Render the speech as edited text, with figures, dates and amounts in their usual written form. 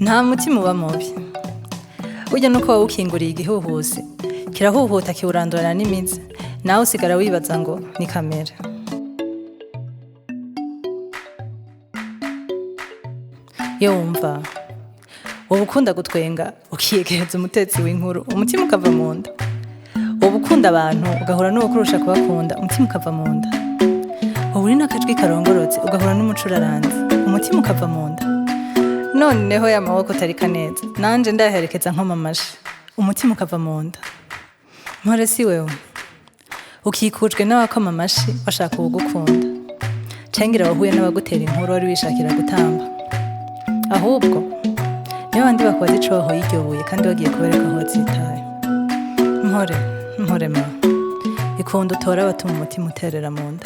nta mutima uba mubi burya nuko wawukinguriye igihuhusi kirahuhuta kiwurandurana n'imizi nawe usigara wibaza ngo ni kamera. Iyo wumva woba ukunda gutwenga ukiyegereza umutetsi w'inkuru umutima ukava mu nda, woba ukunda abantu ugahura n'ukurusha kubakunda umutima ukava mu nda, woba uri n'akajwi karongorotse ugahura n'umucuraranzi umutima ukava mu nda, noneho y'amaboko utarika neza nanje ndayaherekeza nkoma amashi umutima ukava mu nda. Mpore si wewe ukikujwe n'abakoma amashi bashaka ubugukunda cengira wahuye n'abagutera inkuru wari wishakira gutamba, ahubwo niyo bandi bakubaza ico wahoye iryo buye kandi wagiye kubereka aho watsitaye. Mpore ma ikunda utora abatuma umutima uterera mu nda.